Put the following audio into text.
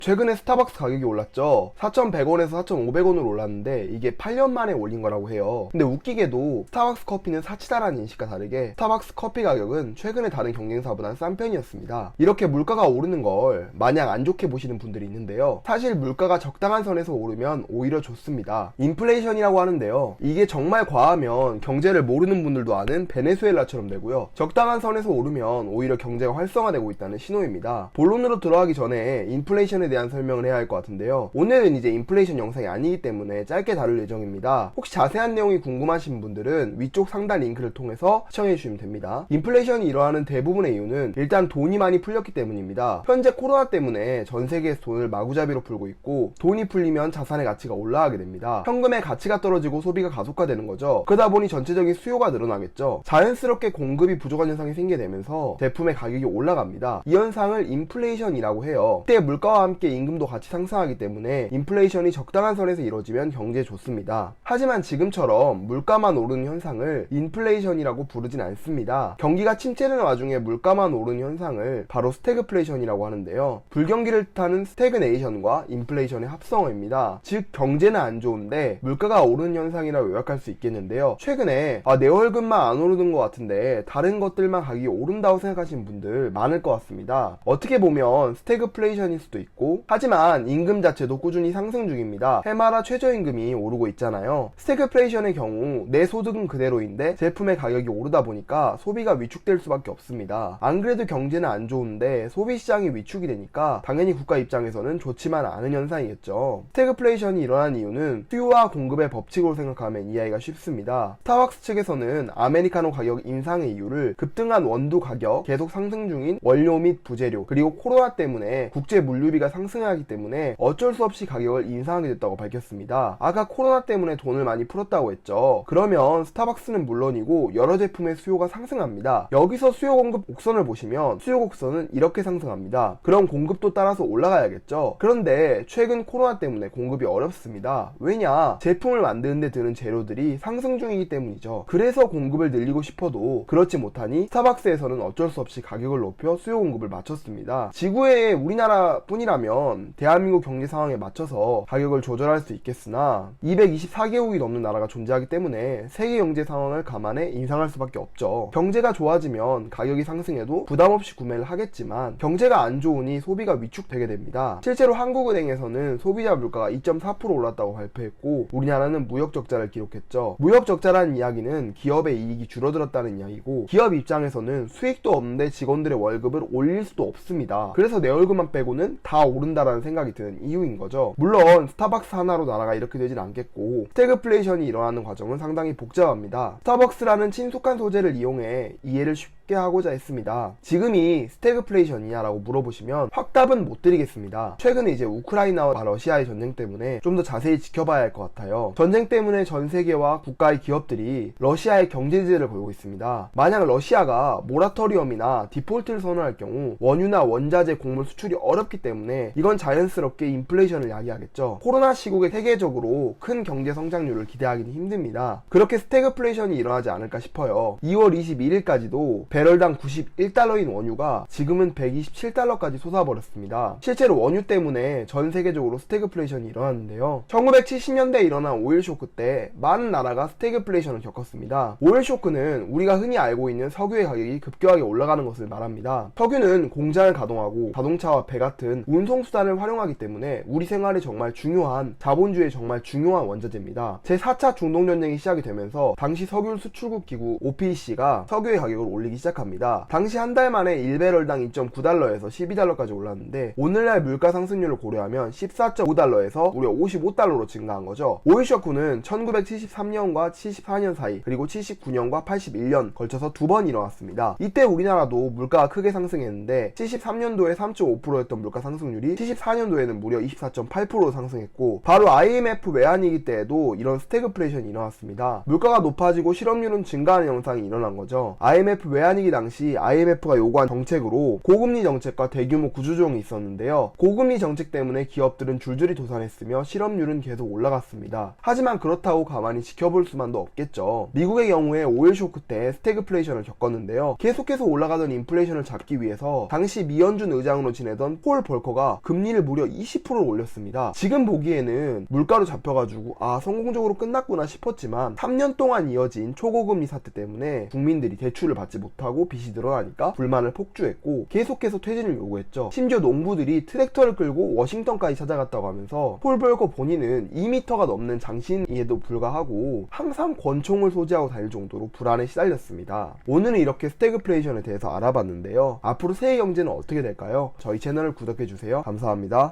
최근에 스타벅스 가격이 올랐죠. 4,100원에서 4,500원으로 올랐는데 이게 8년 만에 올린 거라고 해요. 근데 웃기게도 스타벅스 커피는 사치다라는 인식과 다르게 스타벅스 커피 가격은 최근에 다른 경쟁사보다는 싼 편이었습니다. 이렇게 물가가 오르는 걸 마냥 안 좋게 보시는 분들이 있는데요. 사실 물가가 적당한 선에서 오르면 오히려 좋습니다. 인플레이션이라고 하는데요. 이게 정말 과하면 경제를 모르는 분들도 아는 베네수엘라처럼 되고요. 적당한 선에서 오르면 오히려 경제가 활성화되고 있다는 신호입니다. 본론으로 들어가기 전에 인플레이션에 대한 설명을 해야 할 것 같은데요. 오늘은 이제 인플레이션 영상이 아니기 때문에 짧게 다룰 예정입니다. 혹시 자세한 내용이 궁금하신 분들은 위쪽 상단 링크를 통해서 시청해주시면 됩니다. 인플레이션이 일어나는 대부분의 이유는 일단 돈이 많이 풀렸기 때문입니다. 현재 코로나 때문에 전 세계에서 돈을 마구잡이로 풀고 있고, 돈이 풀리면 자산의 가치가 올라가게 됩니다. 현금의 가치가 떨어지고 소비가 가속화되는 거죠. 그러다 보니 전체적인 수요가 늘어나겠죠. 자연스럽게 공급이 부족한 현상이 생기게 되면서 제품의 가격이 올라갑니다. 이 현상을 인플레이션이라고 해요. 이때 물가와 함께 임금도 같이 상승하기 때문에 인플레이션이 적당한 선에서 이루어지면 경제에 좋습니다. 하지만 지금처럼 물가만 오르는 현상을 인플레이션이라고 부르진 않습니다. 경기가 침체되는 와중에 물가만 오르는 현상을 바로 스태그플레이션이라고 하는데요. 불경기를 뜻하는 스태그네이션과 인플레이션의 합성어입니다. 즉 경제는 안 좋은데 물가가 오르는 현상이라고 요약할 수 있겠는데요. 최근에 내 월급만 안 오르는 것 같은데 다른 것들만 가격이 오른다고 생각하시는 분들 많을 것 같습니다. 어떻게 보면 스태그플레이션일 수도 있고, 하지만 임금 자체도 꾸준히 상승 중입니다. 해마다 최저임금이 오르고 있잖아요. 스태그플레이션의 경우 내 소득은 그대로인데 제품의 가격이 오르다 보니까 소비가 위축될 수밖에 없습니다. 안 그래도 경제는 안 좋은데 소비 시장이 위축이 되니까 당연히 국가 입장에서는 좋지만 않은 현상이겠죠. 스태그플레이션이 일어난 이유는 수요와 공급의 법칙으로 생각하면 이해하기가 쉽습니다. 스타벅스 측에서는 아메리카노 가격 인상의 이유를 급등한 원두 가격, 계속 상승 중인 원료 및 부재료, 그리고 코로나 때문에 국제 물류비가 상승하기 때문에 어쩔 수 없이 가격을 인상하게 됐다고 밝혔습니다. 아까 코로나 때문에 돈을 많이 풀었다고 했죠. 그러면 스타벅스는 물론이고 여러 제품의 수요가 상승합니다. 여기서 수요 공급 곡선을 보시면 수요 곡선은 이렇게 상승합니다. 그럼 공급도 따라서 올라가야겠죠. 그런데 최근 코로나 때문에 공급이 어렵습니다. 왜냐? 제품을 만드는 데 드는 재료들이 상승 중이기 때문이죠. 그래서 공급을 늘리고 싶어도 그렇지 못하니 스타벅스에서는 어쩔 수 없이 가격을 높여 수요 공급을 맞췄습니다. 지구의 우리나라 뿐이라면 대한민국 경제 상황에 맞춰서 가격을 조절할 수 있겠으나 224개국이 넘는 나라가 존재하기 때문에 세계 경제 상황을 감안해 인상할 수밖에 없죠. 경제가 좋아지면 가격이 상승해도 부담없이 구매를 하겠지만 경제가 안 좋으니 소비가 위축되게 됩니다. 실제로 한국은행에서는 소비자 물가가 2.4% 올랐다고 발표했고, 우리나라는 무역 적자를 기록했죠. 무역 적자라는 이야기는 기업의 이익이 줄어들었다는 이야기고, 기업 입장에서는 수익도 없는데 직원들의 월급을 올릴 수도 없습니다. 그래서 내 월급만 빼고는 다 오른다라는 생각이 드는 이유인 거죠. 물론 스타벅스 하나로 나라가 이렇게 되진 않겠고, 스태그플레이션이 일어나는 과정은 상당히 복잡합니다. 스타벅스라는 친숙한 소재를 이용해 이해를 쉽게 하고자 했습니다. 지금이 스태그플레이션이냐라고 물어보시면 확답은 못 드리겠습니다. 최근에 이제 우크라이나와 러시아의 전쟁 때문에 좀 더 자세히 지켜봐야 할 것 같아요. 전쟁 때문에 전 세계와 국가의 기업들이 러시아의 경제 제재를 걸고 있습니다. 만약 러시아가 모라토리엄이나 디폴트를 선언할 경우 원유나 원자재 곡물 수출이 어렵기 때문에 이건 자연스럽게 인플레이션을 야기하겠죠. 코로나 시국에 세계적으로 큰 경제 성장률을 기대하기는 힘듭니다. 그렇게 스태그플레이션이 일어나지 않을까 싶어요. 2월 21일까지도 배럴당 91달러인 원유가 지금은 127달러까지 솟아버렸습니다. 실제로 원유 때문에 전 세계적으로 스태그플레이션이 일어났는데요. 1970년대에 일어난 오일 쇼크 때 많은 나라가 스태그플레이션을 겪었습니다. 오일 쇼크는 우리가 흔히 알고 있는 석유의 가격이 급격하게 올라가는 것을 말합니다. 석유는 공장을 가동하고 자동차와 배 같은 운송수단을 활용하기 때문에 우리 생활에 정말 중요한, 자본주의에 정말 중요한 원자재입니다. 제4차 중동전쟁이 시작이 되면서 당시 석유 수출국 기구 OPEC가 석유의 가격을 올리기 시작합니다. 당시 한 달 만에 1배럴당 2.9달러에서 12달러까지 올랐는데, 오늘날 물가 상승률을 고려하면 14.5달러에서 무려 55달러로 증가한 거죠. 오일 쇼크는 1973년과 74년 사이, 그리고 79년과 81년 걸쳐서 두 번 일어났습니다. 이때 우리나라도 물가가 크게 상승했는데 73년도에 3.5%였던 물가 상승률이 74년도에는 무려 24.8% 상승했고, 바로 IMF 외환위기 때에도 이런 스태그플레이션이 일어났습니다. 물가가 높아지고 실업률은 증가하는 현상이 일어난 거죠. IMF 외환 외환위기 당시 IMF가 요구한 정책으로 고금리 정책과 대규모 구조조정이 있었는데요. 고금리 정책 때문에 기업들은 줄줄이 도산했으며 실업률은 계속 올라갔습니다. 하지만 그렇다고 가만히 지켜볼 수만도 없겠죠. 미국의 경우에 오일 쇼크 때 스태그플레이션을 겪었는데요. 계속해서 올라가던 인플레이션을 잡기 위해서 당시 미연준 의장으로 지내던 폴 볼커가 금리를 무려 20%를 올렸습니다. 지금 보기에는 물가로 잡혀가지고 성공적으로 끝났구나 싶었지만 3년 동안 이어진 초고금리 사태 때문에 국민들이 대출을 받지 못하고 빚이 늘어나니까 불만을 폭주했고 계속해서 퇴진을 요구했죠. 심지어 농부들이 트랙터를 끌고 워싱턴까지 찾아갔다고 하면서 폴 볼커 본인은 2m가 넘는 장신임에도 불구하고 항상 권총을 소지하고 다닐 정도로 불안에 시달렸습니다. 오늘은 이렇게 스태그플레이션에 대해서 알아봤는데요. 앞으로 세계 경제는 어떻게 될까요? 저희 채널을 구독해주세요. 감사합니다.